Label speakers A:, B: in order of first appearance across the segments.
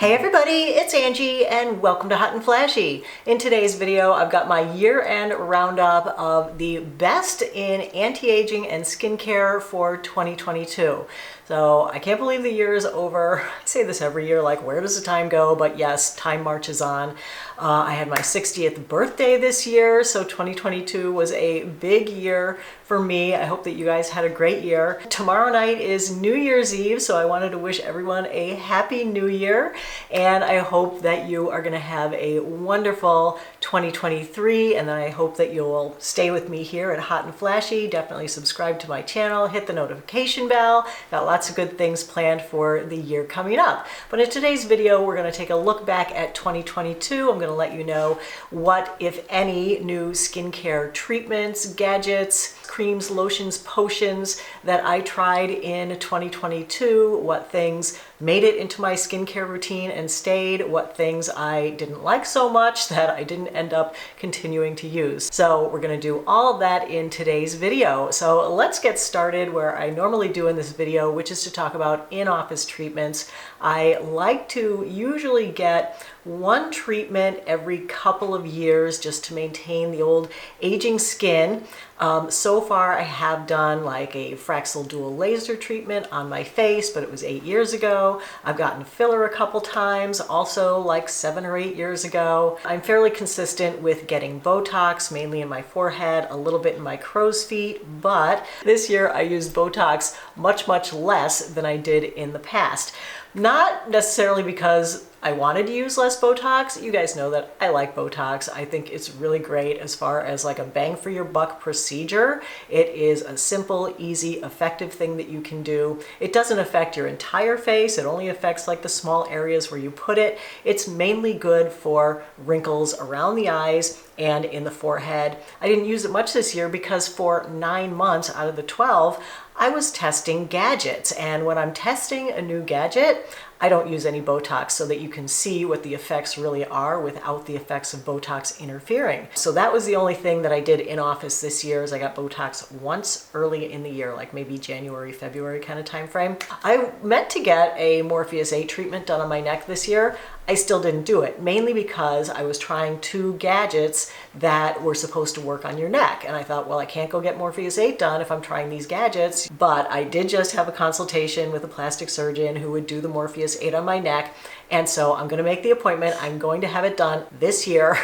A: Hey everybody, it's Angie and welcome to Hot and Flashy. In today's video, I've got my year-end roundup of the best in anti-aging and skincare for 2022. So I can't believe the year is over. I say this every year, like where does the time go? But yes, time marches on. I had my 60th birthday this year, so 2022 was a big year for me. I hope that you guys had a great year. Tomorrow night is New Year's Eve, so I wanted to wish everyone a happy new year. And I hope that you are going to have a wonderful 2023. And then I hope that you'll stay with me here at Hot and Flashy. Definitely subscribe to my channel, hit the notification bell. Got lots of good things planned for the year coming up. But in today's video, we're going to take a look back at 2022. I'm going to let you know what, if any, new skincare treatments, gadgets, creams, lotions, potions that I tried in 2022, what things made it into my skincare routine and stayed, what things I didn't like so much that I didn't end up continuing to use. So we're going to do all of that in today's video. So let's get started where I normally do in this video, which is to talk about in-office treatments. I like to usually get one treatment every couple of years just to maintain the old aging skin. So far I have done like a Fraxel dual laser treatment on my face, but it was 8 years ago. I've gotten filler a couple times, also like 7 or 8 years ago. I'm fairly consistent with getting Botox, mainly in my forehead, a little bit in my crow's feet, but this year I used Botox much less than I did in the past. Not necessarily because I wanted to use less Botox. You guys know that I like Botox. I think it's really great as far as like a bang for your buck procedure. It is a simple, easy, effective thing that you can do. It doesn't affect your entire face. It only affects like the small areas where you put it. It's mainly good for wrinkles around the eyes and in the forehead. I didn't use it much this year because for 9 months out of the 12, I was testing gadgets. And when I'm testing a new gadget, I don't use any Botox so that you can see what the effects really are without the effects of Botox interfering. So that was the only thing that I did in office this year is I got Botox once early in the year, like maybe January, February kind of time frame. I meant to get a Morpheus 8 treatment done on my neck this year. I still didn't do it, mainly because I was trying 2 gadgets that were supposed to work on your neck. And I thought, well, I can't go get Morpheus 8 done if I'm trying these gadgets. But I did just have a consultation with a plastic surgeon who would do the Morpheus 8 on my neck. And so I'm going to make the appointment. I'm going to have it done this year.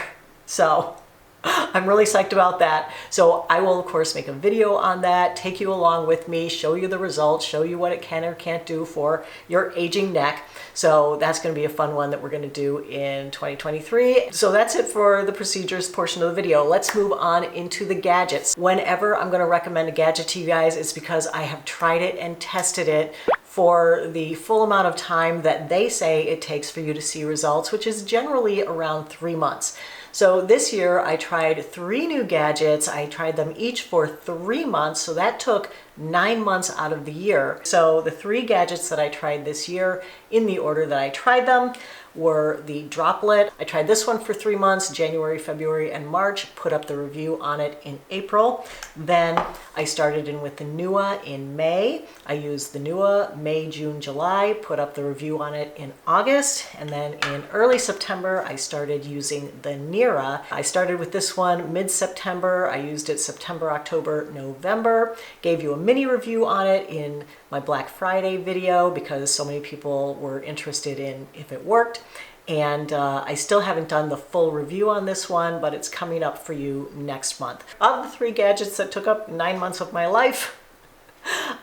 A: So I'm really psyched about that. So I will, of course, make a video on that, take you along with me, show you the results, show you what it can or can't do for your aging neck. So that's going to be a fun one that we're going to do in 2023. So that's it for the procedures portion of the video. Let's move on into the gadgets. Whenever I'm going to recommend a gadget to you guys, it's because I have tried it and tested it for the full amount of time that they say it takes for you to see results, which is generally around 3 months. So this year I tried 3 new gadgets. I tried them each for 3 months. So that took 9 months out of the year. So the 3 gadgets that I tried this year in the order that I tried them were the droplet. I tried this one for 3 months, January, February, and March, put up the review on it in April. Then I started in with the NUA in May. I used the NUA May, June, July, put up the review on it in August. And then in early September, I started using the NERA. I started with this one mid-September. I used it September, October, November. Gave you a mini review on it in my Black Friday video because so many people were interested in if it worked. And I still haven't done the full review on this one, but it's coming up for you next month. Of the 3 gadgets that took up 9 months of my life,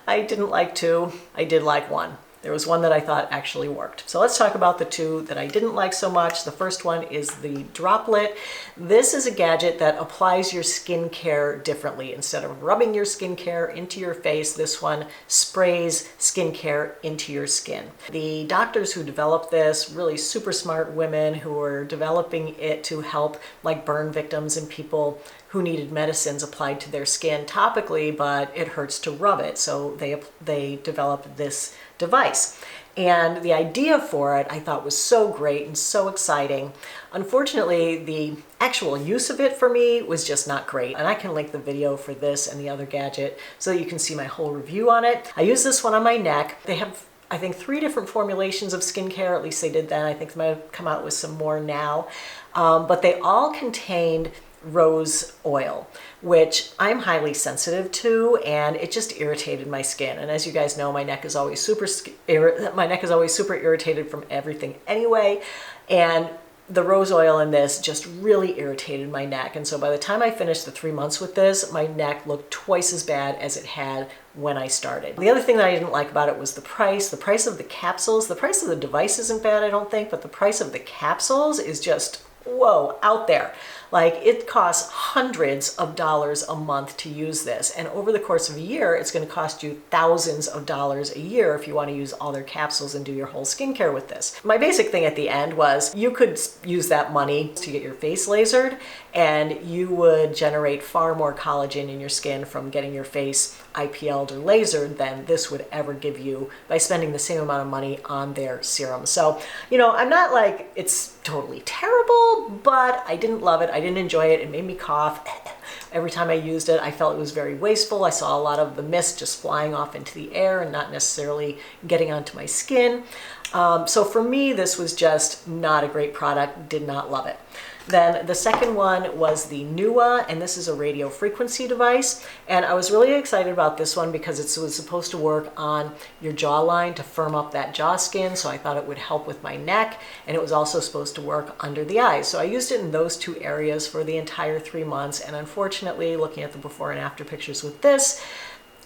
A: I didn't like 2. I did like 1. There was one that I thought actually worked. So let's talk about the 2 that I didn't like so much. The first one is the droplet. This is a gadget that applies your skincare differently. Instead of rubbing your skincare into your face, this one sprays skincare into your skin. The doctors who developed this, really super smart women who were developing it to help like burn victims and people who needed medicines applied to their skin topically, but it hurts to rub it. So they developed this device. And the idea for it I thought was so great and so exciting. Unfortunately, the actual use of it for me was just not great. And I can link the video for this and the other gadget so that you can see my whole review on it. I use this one on my neck. They have I think 3 different formulations of skincare, at least they did then. I think they might have come out with some more now. But they all contained rose oil, which I'm highly sensitive to, and it just irritated my skin. And as you guys know, my neck is always super irritated from everything anyway. And the rose oil in this just really irritated my neck. And so by the time I finished the 3 months with this, my neck looked twice as bad as it had when I started. The other thing that I didn't like about it was the price. The price of the capsules. The price of the device isn't bad, I don't think, but the price of the capsules is just, whoa, out there. Like, it costs hundreds of dollars a month to use this. And over the course of a year, it's going to cost you thousands of dollars a year if you want to use all their capsules and do your whole skincare with this. My basic thing at the end was you could use that money to get your face lasered, and you would generate far more collagen in your skin from getting your face IPL'd or lasered than this would ever give you by spending the same amount of money on their serum. So, you know, I'm not like it's totally terrible, but I didn't love it. I didn't enjoy it. It made me cough. Every time I used it, I felt it was very wasteful. I saw a lot of the mist just flying off into the air and not necessarily getting onto my skin. So for me, this was just not a great product. Did not love it. Then the second one was the NUA, and this is a radio frequency device. And I was really excited about this one because it was supposed to work on your jawline to firm up that jaw skin. So I thought it would help with my neck, and it was also supposed to work under the eyes. So I used it in those 2 areas for the entire 3 months. And unfortunately, looking at the before and after pictures with this,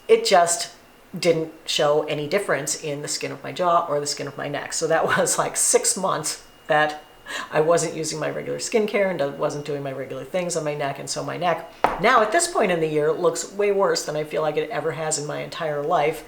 A: it just didn't show any difference in the skin of my jaw or the skin of my neck. So that was like 6 months that I wasn't using my regular skincare and wasn't doing my regular things on my neck. And so my neck now at this point in the year looks way worse than I feel like it ever has in my entire life,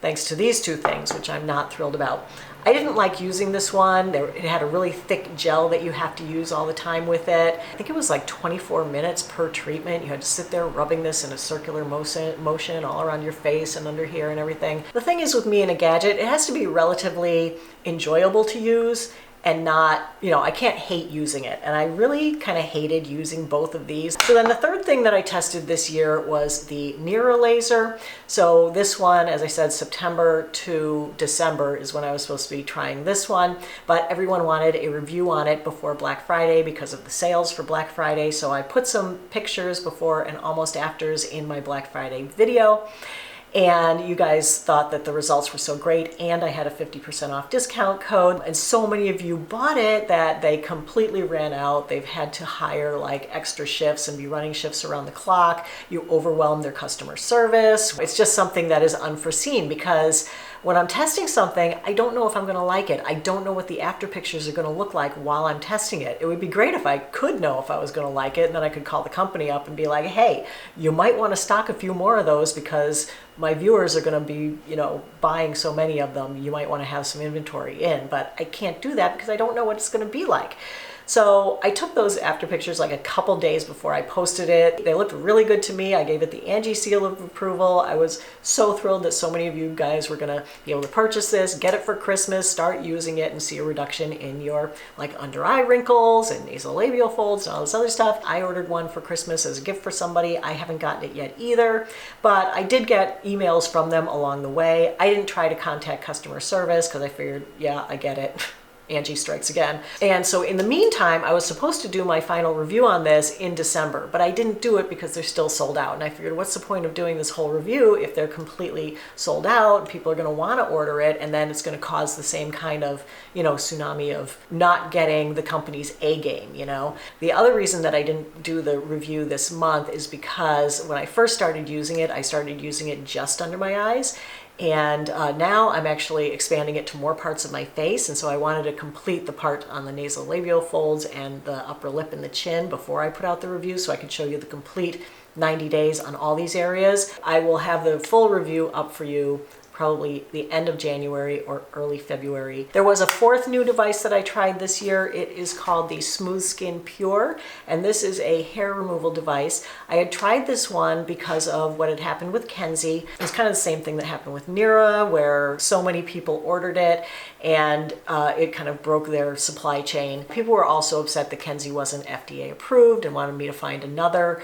A: thanks to these 2 things, which I'm not thrilled about. I didn't like using this one. It had a really thick gel that you have to use all the time with it. I think it was like 24 minutes per treatment. You had to sit there rubbing this in a circular motion all around your face and under here and everything. The thing is with me and a gadget, it has to be relatively enjoyable to use and not, you know, I can't hate using it. And I really kind of hated using both of these. So then the third thing that I tested this year was the Nira laser. So this one, as I said, September to December is when I was supposed to be trying this one, but everyone wanted a review on it before Black Friday because of the sales for Black Friday. So I put some pictures before and almost afters in my Black Friday video. And you guys thought that the results were so great, and I had a 50% off discount code, and so many of you bought it that they completely ran out. They've had to hire like extra shifts and be running shifts around the clock. You overwhelmed their customer service. It's just something that is unforeseen because when I'm testing something, I don't know if I'm going to like it. I don't know what the after pictures are going to look like while I'm testing it. It would be great if I could know if I was going to like it, and then I could call the company up and be like, hey, you might want to stock a few more of those because my viewers are going to be, you know, buying so many of them. You might want to have some inventory in, but I can't do that because I don't know what it's going to be like. So I took those after pictures like a couple days before I posted it. They looked really good to me. I gave it the Angie seal of approval. I was so thrilled that so many of you guys were gonna be able to purchase this, get it for Christmas, start using it and see a reduction in your like under eye wrinkles and nasolabial folds and all this other stuff. I ordered one for Christmas as a gift for somebody. I haven't gotten it yet either, but I did get emails from them along the way. I didn't try to contact customer service because I figured, yeah, I get it. Angie strikes again. And so in the meantime, I was supposed to do my final review on this in December, but I didn't do it because they're still sold out. And I figured, what's the point of doing this whole review if they're completely sold out? People are going to want to order it, and then it's going to cause the same kind of, you know, tsunami of not getting the company's A game, you know? The other reason that I didn't do the review this month is because when I first started using it, I started using it just under my eyes. And now I'm actually expanding it to more parts of my face. And so I wanted to complete the part on the nasolabial folds and the upper lip and the chin before I put out the review so I could show you the complete 90 days on all these areas. I will have the full review up for you probably the end of January or early February. There was a fourth new device that I tried this year. It is called the Smooth Skin Pure, and this is a hair removal device. I had tried this one because of what had happened with Kenzie. It's kind of the same thing that happened with Nira, where so many people ordered it and it kind of broke their supply chain. People were also upset that Kenzie wasn't FDA approved and wanted me to find another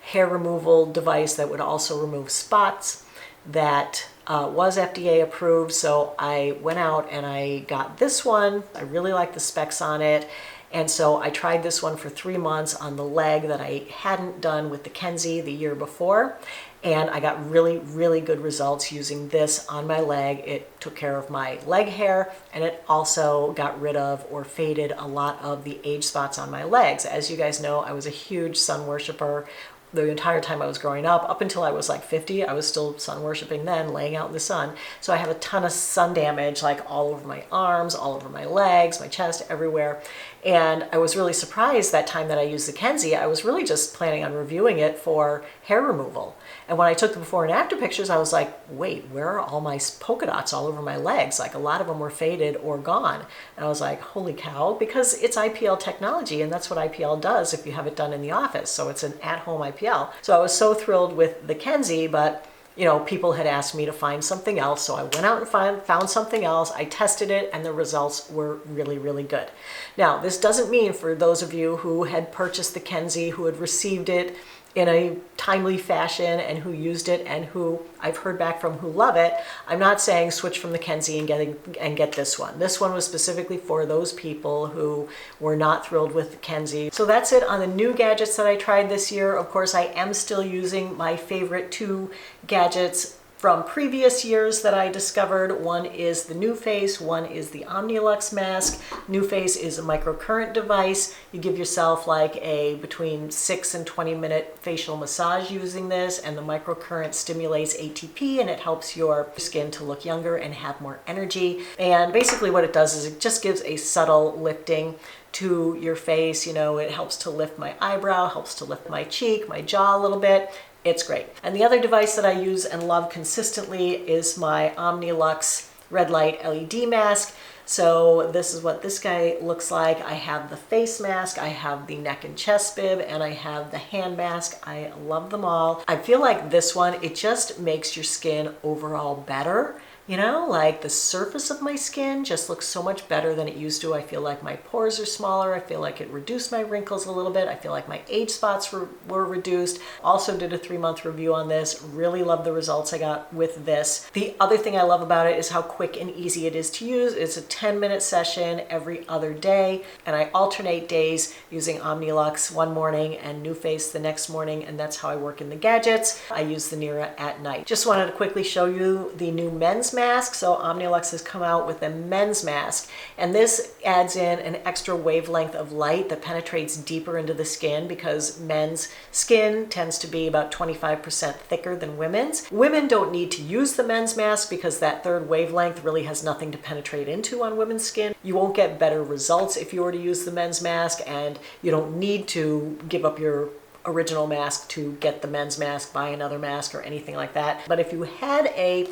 A: hair removal device that would also remove spots that was FDA approved, so I went out and I got this one. I really like the specs on it. And so I tried this one for 3 months on the leg that I hadn't done with the Kenzie the year before. And I got really, really good results using this on my leg. It took care of my leg hair, and it also got rid of or faded a lot of the age spots on my legs. As you guys know, I was a huge sun worshiper the entire time I was growing up until I was like 50. I was still sun worshiping then, laying out in the sun. So I have a ton of sun damage, like all over my arms, all over my legs, my chest, everywhere. And I was really surprised that time that I used the Kenzie. I was really just planning on reviewing it for hair removal. And when I took the before and after pictures, I was like, wait, where are all my polka dots all over my legs? Like a lot of them were faded or gone. And I was like, holy cow, because it's IPL technology, and that's what IPL does if you have it done in the office. So it's an at-home IPL. So I was so thrilled with the Kenzie, but you know, people had asked me to find something else. So I went out and found something else. I tested it, and the results were really, really good. Now, this doesn't mean for those of you who had purchased the Kenzie, who had received it in a timely fashion and who used it and who I've heard back from who love it, I'm not saying switch from the Kenzie and get this one. This one was specifically for those people who were not thrilled with the Kenzie. So that's it on the new gadgets that I tried this year. Of course, I am still using my favorite 2 gadgets from previous years that I discovered. One is the NuFace, one is the Omnilux mask. NuFace is a microcurrent device. You give yourself like a between 6 and 20 minute facial massage using this, and the microcurrent stimulates ATP and it helps your skin to look younger and have more energy. And basically what it does is it just gives a subtle lifting to your face. You know, it helps to lift my eyebrow, helps to lift my cheek, my jaw a little bit. It's great. And the other device that I use and love consistently is my Omnilux red light LED mask. So this is what this guy looks like. I have the face mask, I have the neck and chest bib, and I have the hand mask. I love them all. I feel like this one, it just makes your skin overall better. You know, like the surface of my skin just looks so much better than it used to. I feel like my pores are smaller. I feel like it reduced my wrinkles a little bit. I feel like my age spots were reduced. Also did a 3-month review on this. Really love the results I got with this. The other thing I love about it is how quick and easy it is to use. It's a 10-minute session every other day, and I alternate days using Omnilux one morning and NuFace the next morning, and that's how I work in the gadgets. I use the Nira at night. Just wanted to quickly show you the new men's mask. So Omnilux has come out with a men's mask, and this adds in an extra wavelength of light that penetrates deeper into the skin because men's skin tends to be about 25% thicker than women's. Women don't need to use the men's mask because that third wavelength really has nothing to penetrate into on women's skin. You won't get better results if you were to use the men's mask, and you don't need to give up your original mask to get the men's mask, buy another mask or anything like that. But if you had a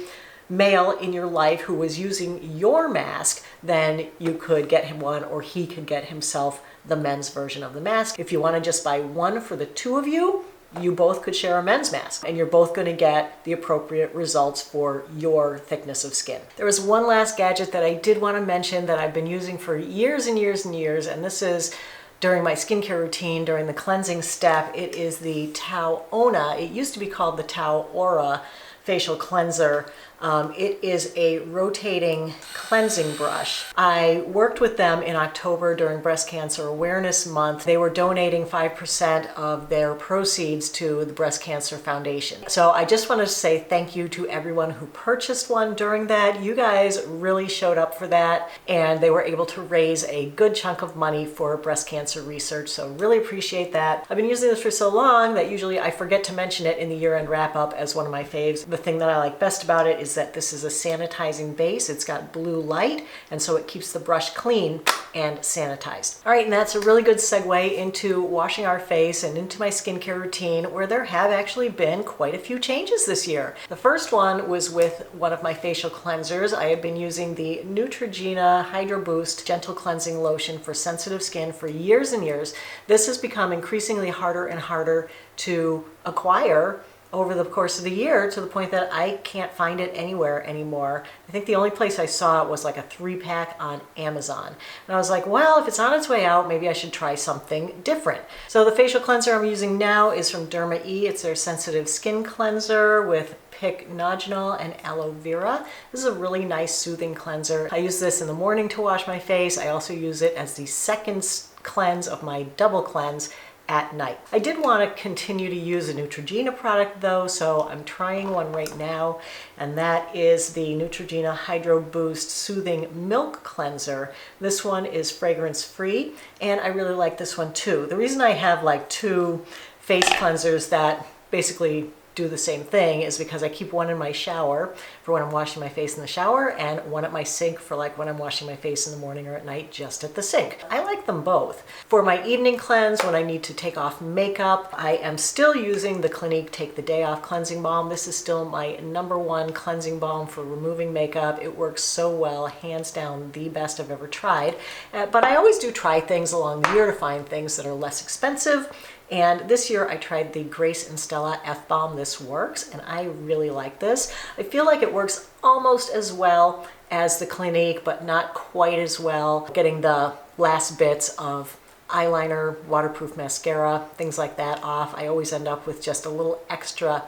A: male in your life who was using your mask, then you could get him one, or he could get himself the men's version of the mask. If you want to just buy one for the 2 of you, you both could share a men's mask, and you're both going to get the appropriate results for your thickness of skin. There was one last gadget that I did want to mention that I've been using for years and years and years, and this is during my skincare routine, during the cleansing step. It is the Tau Ona. It used to be called the Tau Aura facial cleanser. It is a rotating cleansing brush. I worked with them in October during Breast Cancer Awareness Month. They were donating 5% of their proceeds to the Breast Cancer Foundation. So I just wanted to say thank you to everyone who purchased one during that. You guys really showed up for that, and they were able to raise a good chunk of money for breast cancer research. So really appreciate that. I've been using this for so long that usually I forget to mention it in the year-end wrap-up as one of my faves. The thing that I like best about it is that this is a sanitizing base. It's got blue light, and so it keeps the brush clean and sanitized. All right, and that's a really good segue into washing our face and into my skincare routine, where there have actually been quite a few changes this year. The first one was with one of my facial cleansers. I had been using the Neutrogena Hydro Boost Gentle Cleansing Lotion for sensitive skin for years and years. This has become increasingly harder and harder to acquire over the course of the year to the point that I can't find it anywhere anymore. I think the only place I saw it was like a 3-pack on Amazon. And I was like, well, if it's on its way out, maybe I should try something different. So the facial cleanser I'm using now is from Derma E. It's their sensitive skin cleanser with pycnogenol and aloe vera. This is a really nice soothing cleanser. I use this in the morning to wash my face. I also use it as the second cleanse of my double cleanse at night. I did want to continue to use a Neutrogena product though, so I'm trying one right now, and that is the Neutrogena Hydro Boost Soothing Milk Cleanser. This one is fragrance free, and I really like this one too. The reason I have like 2 face cleansers that basically do the same thing is because I keep one in my shower for when I'm washing my face in the shower, and one at my sink for like when I'm washing my face in the morning or at night just at the sink. I like them both. For my evening cleanse, when I need to take off makeup, I am still using the Clinique Take the Day Off Cleansing Balm. This is still my #1 cleansing balm for removing makeup. It works so well, hands down the best I've ever tried. But I always do try things along the year to find things that are less expensive. And this year I tried the Grace and Stella F-Balm. This works, and I really like this. I feel like it works almost as well as the Clinique, but not quite as well. Getting the last bits of eyeliner, waterproof mascara, things like that off. I always end up with just a little extra,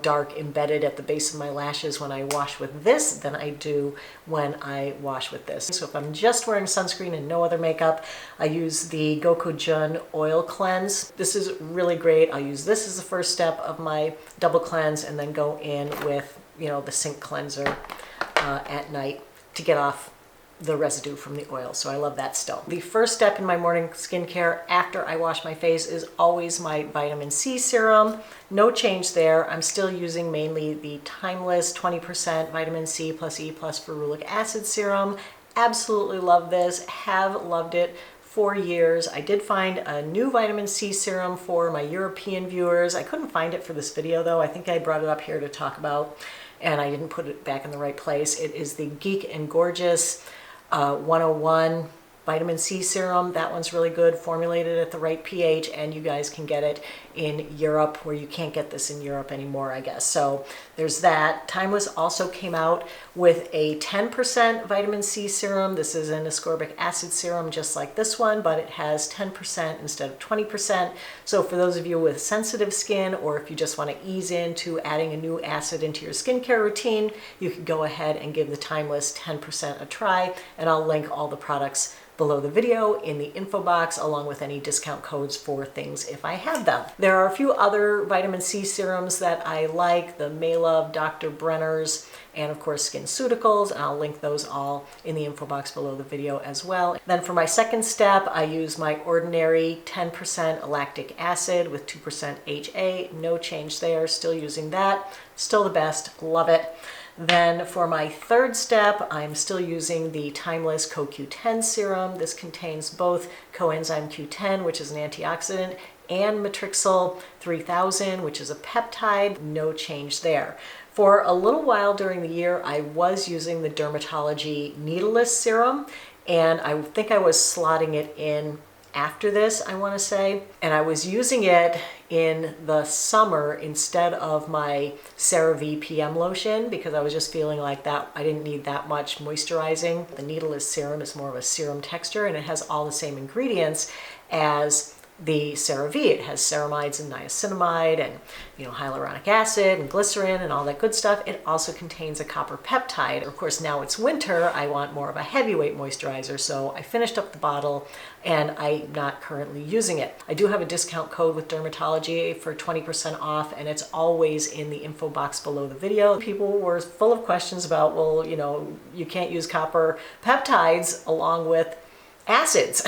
A: dark embedded at the base of my lashes when I wash with this than I do when I wash with this. So if I'm just wearing sunscreen and no other makeup, I use the Gokujun Oil Cleanse. This is really great. I'll use this as the first step of my double cleanse and then go in with, the sink cleanser at night to get off the residue from the oil. So I love that still. The first step in my morning skincare after I wash my face is always my vitamin C serum. No change there. I'm still using mainly the timeless 20% vitamin C plus E plus ferulic acid serum. Absolutely love this. Have loved it for years. I did find a new vitamin C serum for my European viewers. I couldn't find it for this video though. I think I brought it up here to talk about and I didn't put it back in the right place. It is the Geek and Gorgeous 101 vitamin C serum. That one's really good, formulated at the right pH, and you guys can get it in Europe where you can't get this in Europe anymore, I guess. So there's that. Timeless also came out with a 10% vitamin C serum. This is an ascorbic acid serum just like this one, but it has 10% instead of 20%. So for those of you with sensitive skin, or if you just want to ease into adding a new acid into your skincare routine, you can go ahead and give the Timeless 10% a try, and I'll link all the products below the video in the info box, along with any discount codes for things if I have them. There are a few other vitamin C serums that I like, the Maylove, Dr. Brenner's, and of course SkinCeuticals, and I'll link those all in the info box below the video as well. Then for my second step, I use my ordinary 10% lactic acid with 2% HA. No change there, still using that. Still the best, love it. Then for my third step, I'm still using the Timeless CoQ10 serum. This contains both coenzyme Q10, which is an antioxidant, and Matrixyl 3000, which is a peptide. No change there. For a little while during the year, I was using the Dermatology Needleless serum, and I think I was slotting it in after this, I want to say, and I was using it in the summer instead of my CeraVe PM lotion because I was just feeling like that I didn't need that much moisturizing. The Needleless serum is more of a serum texture, and it has all the same ingredients as the CeraVe. It has ceramides and niacinamide and hyaluronic acid and glycerin and all that good stuff. It also contains a copper peptide. Of course, now it's winter, I want more of a heavyweight moisturizer, so I finished up the bottle and I'm not currently using it. I do have a discount code with Dermatology for 20% off, and it's always in the info box below the video. People were full of questions about, well, you can't use copper peptides along with acids.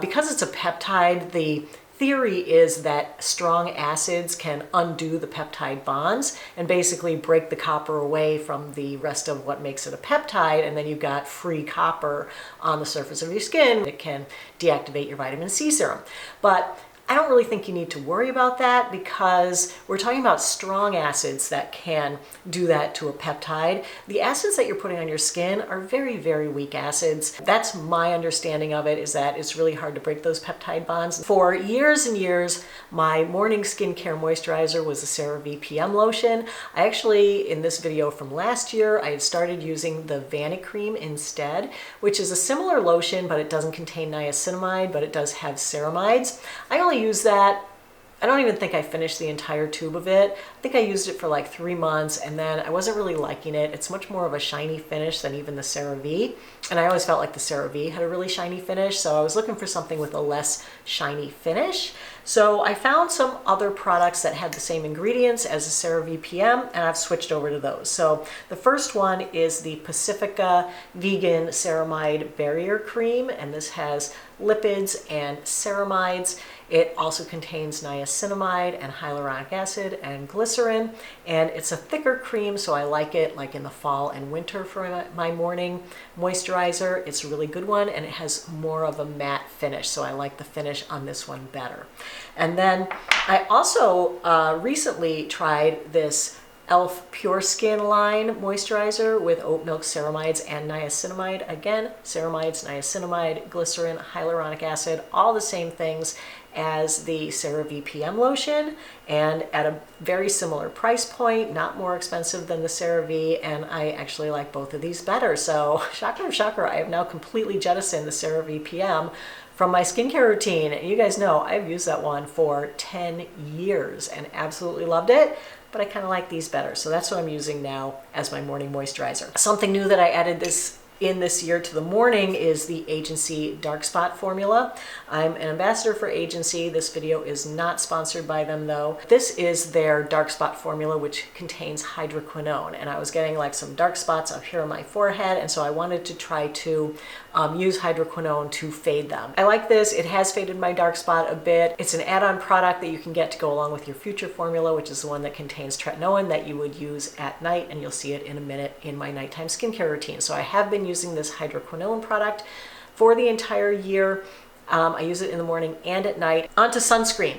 A: Because it's a peptide, the theory is that strong acids can undo the peptide bonds and basically break the copper away from the rest of what makes it a peptide, and then you've got free copper on the surface of your skin. It can deactivate your vitamin C serum. But I don't really think you need to worry about that because we're talking about strong acids that can do that to a peptide. The acids that you're putting on your skin are very, very weak acids. That's my understanding of it, is that it's really hard to break those peptide bonds. For years and years, my morning skincare moisturizer was the CeraVe PM lotion. I actually, in this video from last year, I had started using the Vanicream instead, which is a similar lotion, but it doesn't contain niacinamide, but it does have ceramides. I only use that, I don't even think I finished the entire tube of it. I think I used it for like 3 months and then I wasn't really liking it. It's much more of a shiny finish than even the CeraVe. And I always felt like the CeraVe had a really shiny finish, so I was looking for something with a less shiny finish. So I found some other products that had the same ingredients as the CeraVe PM, and I've switched over to those. So the first one is the Pacifica Vegan Ceramide Barrier Cream, and this has lipids and ceramides. It also contains niacinamide and hyaluronic acid and glycerin, and it's a thicker cream, so I like it like in the fall and winter for my morning moisturizer. It's a really good one, and it has more of a matte finish, so I like the finish on this one better. And then I also recently tried this e.l.f. Pure Skin line moisturizer with oat milk ceramides and niacinamide. Again, ceramides, niacinamide, glycerin, hyaluronic acid, all the same things as the CeraVe PM lotion, and at a very similar price point, not more expensive than the CeraVe, and I actually like both of these better. So shocker, shocker, I have now completely jettisoned the CeraVe PM from my skincare routine. And you guys know I've used that one for 10 years and absolutely loved it, but I kind of like these better. So that's what I'm using now as my morning moisturizer. Something new that I added this year to the morning is the Agency Dark Spot formula. I'm an ambassador for Agency. This video is not sponsored by them though. This is their dark spot formula, which contains hydroquinone, and I was getting like some dark spots up here on my forehead, and so I wanted to try to use hydroquinone to fade them. I like this. It has faded my dark spot a bit. It's an add-on product that you can get to go along with your future formula, which is the one that contains tretinoin that you would use at night, and you'll see it in a minute in my nighttime skincare routine. So I have been using this hydroquinone product for the entire year. I use it in the morning and at night. Onto sunscreen.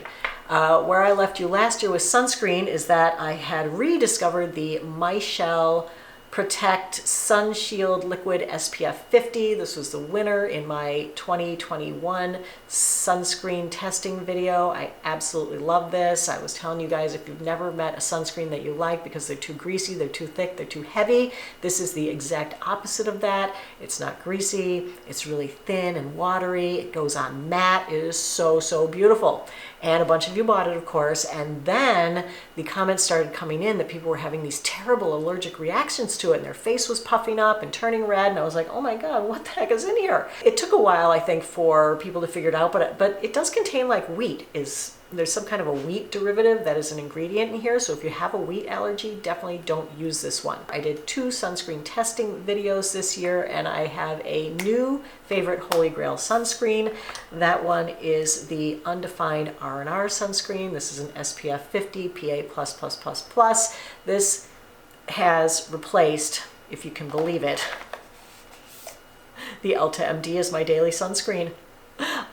A: Where I left you last year with sunscreen is that I had rediscovered the Michelle Protect Sun Shield Liquid SPF 50. This was the winner in my 2021 sunscreen testing video. I absolutely love this. I was telling you guys, if you've never met a sunscreen that you like because they're too greasy, they're too thick, they're too heavy, this is the exact opposite of that. It's not greasy, it's really thin and watery, it goes on matte, it is so, so beautiful. And a bunch of you bought it, of course, and then the comments started coming in that people were having these terrible allergic reactions to it, and their face was puffing up and turning red, and I was like, oh my god, what the heck is in here? It took a while, I think, for people to figure it out, but it does contain like wheat. There's some kind of a wheat derivative that is an ingredient in here, so if you have a wheat allergy, definitely don't use this one. I did 2 sunscreen testing videos this year, and I have a new favorite Holy Grail sunscreen. That one is the Undefined R&R sunscreen. This is an SPF 50 PA++++. This has replaced, if you can believe it, the Ulta MD as my daily sunscreen.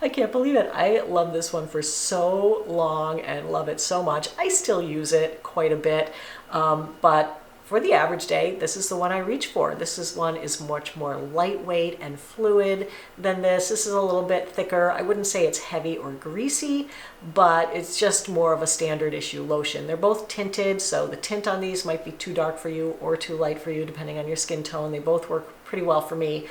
A: I can't believe it. I love this one for so long and love it so much. I still use it quite a bit, but for the average day, this is the one I reach for. One is much more lightweight and fluid than this. This is a little bit thicker. I wouldn't say it's heavy or greasy, but it's just more of a standard issue lotion. They're both tinted, so the tint on these might be too dark for you or too light for you, depending on your skin tone. They both work pretty well for me.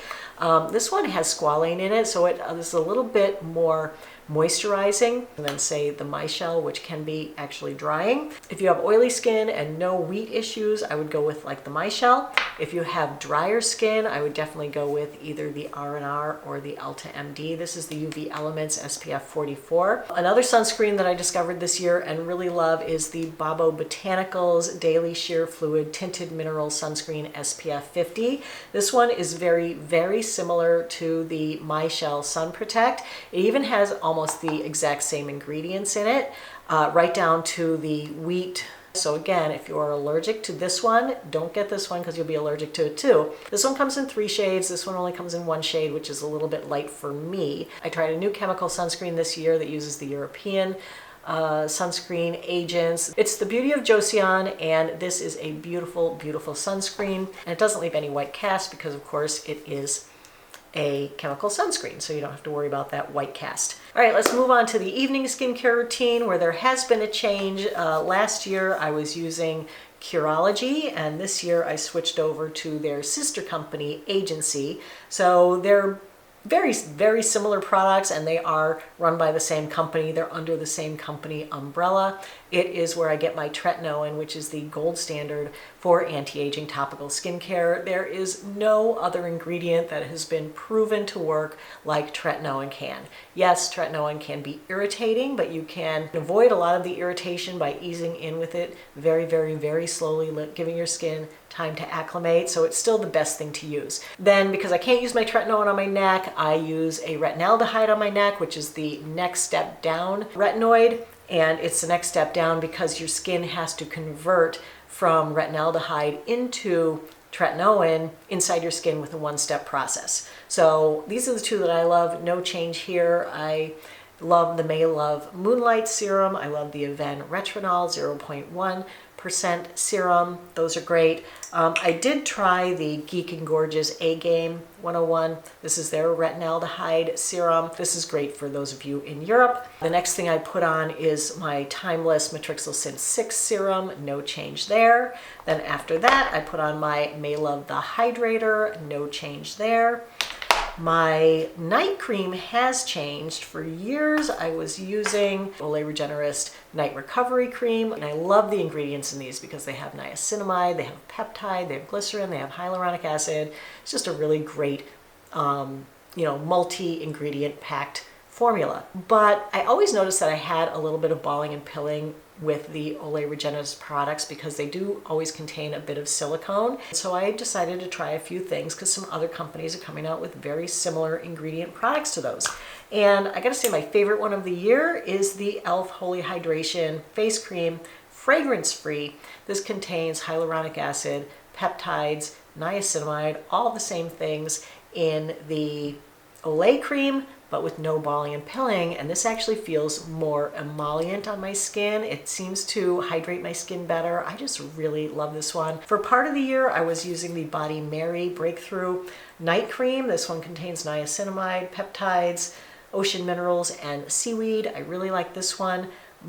A: This one has squalane in it, so it is a little bit more moisturizing than, say, the Michelle, which can be actually drying. If you have oily skin and no wheat issues, I would go with like the Michelle. If you have drier skin, I would definitely go with either the R&R or the Ulta MD. This is the UV Elements SPF 44. Another sunscreen that I discovered this year and really love is the Babo Botanicals Daily Sheer Fluid Tinted Mineral Sunscreen SPF 50. This one is very, very similar to the Michelle Sun Protect. It even has almost the exact same ingredients in it, right down to the wheat So again, if you're allergic to this one, don't get this one because you'll be allergic to it too. This one comes in 3 shades. This one only comes in 1 shade, which is a little bit light for me. I tried a new chemical sunscreen this year that uses the European sunscreen agents. It's the Beauty of Joseon, and this is a beautiful, beautiful sunscreen. And it doesn't leave any white cast because, of course, it is a chemical sunscreen, so you don't have to worry about that white cast. All right, let's move on to the evening skincare routine where there has been a change. Last year I was using Curology, and this year I switched over to their sister company, Agency. So they're very, very similar products, and they are run by the same company. They're under the same company umbrella. It is where I get my tretinoin, which is the gold standard for anti-aging topical skincare. There is no other ingredient that has been proven to work like tretinoin can. Yes, tretinoin can be irritating, but you can avoid a lot of the irritation by easing in with it very, very, very slowly, giving your skin time to acclimate. So it's still the best thing to use. Then, because I can't use my tretinoin on my neck, I use a retinaldehyde on my neck, which is the next step down retinoid. And it's the next step down because your skin has to convert from retinaldehyde into tretinoin inside your skin with a 1-step process. So these are the 2 that I love. No change here. I love the May Love Moonlight Serum. I love the Aven Retinol 0.1% serum. Those are great. I did try the Geek and Gorgeous A-Game 101. This is their retinaldehyde serum. This is great for those of you in Europe. The next thing I put on is my Timeless Matrixyl Sin 6 serum. No change there. Then after that, I put on my May Love the Hydrator. No change there. My night cream has changed. For years I was using Olay Regenerist Night Recovery Cream, and I love the ingredients in these because they have niacinamide, they have peptide, they have glycerin, they have hyaluronic acid. It's just a really great, multi-ingredient packed formula. But I always noticed that I had a little bit of balling and pilling with the Olay Regenerist products because they do always contain a bit of silicone. So I decided to try a few things because some other companies are coming out with very similar ingredient products to those. And I gotta say my favorite one of the year is the e.l.f. Holy Hydration Face Cream, fragrance-free. This contains hyaluronic acid, peptides, niacinamide, all the same things in the Olay cream, but with no balling and pilling, and this actually feels more emollient on my skin. It seems to hydrate my skin better. I just really love this one. For part of the year, I was using the Body Mary Breakthrough Night Cream. This one contains niacinamide, peptides, ocean minerals, and seaweed. I really like this one,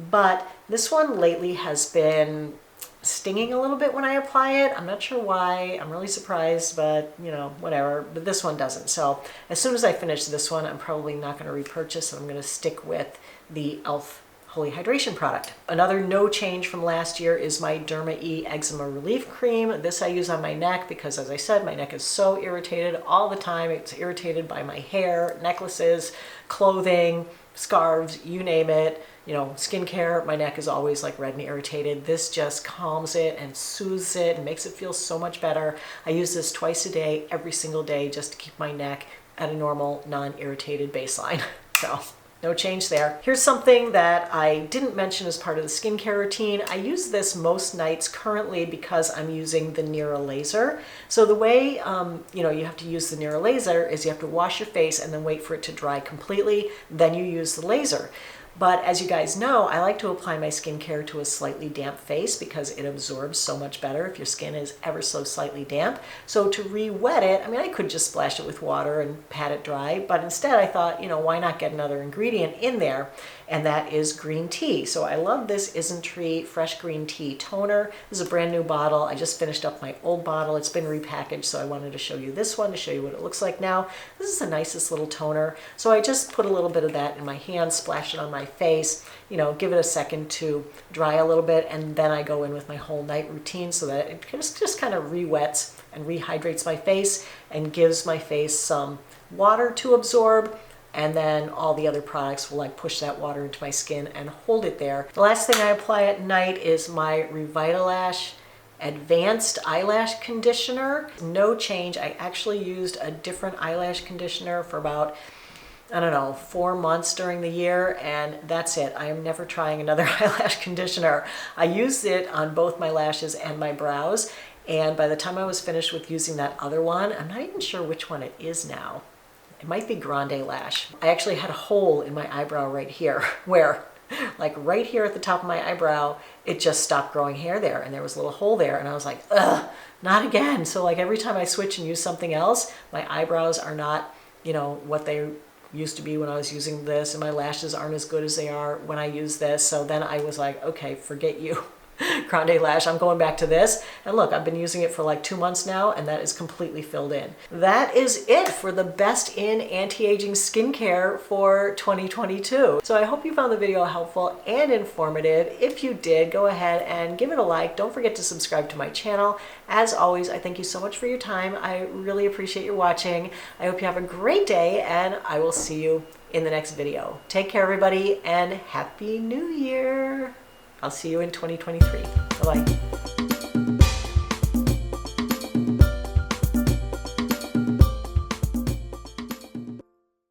A: but this one lately has been stinging a little bit when I apply it. I'm not sure why. I'm really surprised, but whatever. But this one doesn't. So as soon as I finish this one, I'm probably not going to repurchase. I'm going to stick with the e.l.f. Holy Hydration product. Another no change from last year is my Derma E Eczema Relief Cream. This I use on my neck because, as I said, my neck is so irritated all the time. It's irritated by my hair, necklaces, clothing, scarves, you name it. Skincare, my neck is always like red and irritated. This just calms it and soothes it and makes it feel so much better. I use this twice a day, every single day, just to keep my neck at a normal, non-irritated baseline. So no change there. Here's something that I didn't mention as part of the skincare routine. I use this most nights currently because I'm using the Nira laser. So the way you have to use the Nira laser is you have to wash your face and then wait for it to dry completely. Then you use the laser. But as you guys know, I like to apply my skincare to a slightly damp face because it absorbs so much better if your skin is ever so slightly damp. So to re-wet it, I could just splash it with water and pat it dry, but instead I thought, why not get another ingredient in there? And that is green tea. So I love this Isntree Fresh Green Tea Toner. This is a brand new bottle. I just finished up my old bottle. It's been repackaged, so I wanted to show you this one to show you what it looks like now. This is the nicest little toner. So I just put a little bit of that in my hand, splash it on my face, give it a second to dry a little bit, and then I go in with my whole night routine so that it just kind of re-wets and rehydrates my face and gives my face some water to absorb. And then all the other products will push that water into my skin and hold it there. The last thing I apply at night is my Revitalash Advanced Eyelash Conditioner. No change. I actually used a different eyelash conditioner for about I don't know, 4 months during the year, and that's it. I am never trying another eyelash conditioner. I used it on both my lashes and my brows, and by the time I was finished with using that other one, I'm not even sure which one it is now. It might be Grande Lash. I actually had a hole in my eyebrow right here where, like right here at the top of my eyebrow, it just stopped growing hair there, and there was a little hole there, and I was like, ugh, not again. So like every time I switch and use something else, my eyebrows are not, you know, what they used to be when I was using this, and my lashes aren't as good as they are when I use this. So then I was like, okay, forget you. Grande Lash, I'm going back to this. And look, I've been using it for like 2 months now, and that is completely filled in. That is it for the best in anti-aging skincare for 2022. So I hope you found the video helpful and informative. If you did, go ahead and give it a like. Don't forget to subscribe to my channel. As always, I thank you so much for your time. I really appreciate your watching. I hope you have a great day, and I will see you in the next video. Take care, everybody, and Happy New Year! I'll see you in 2023. Bye-bye.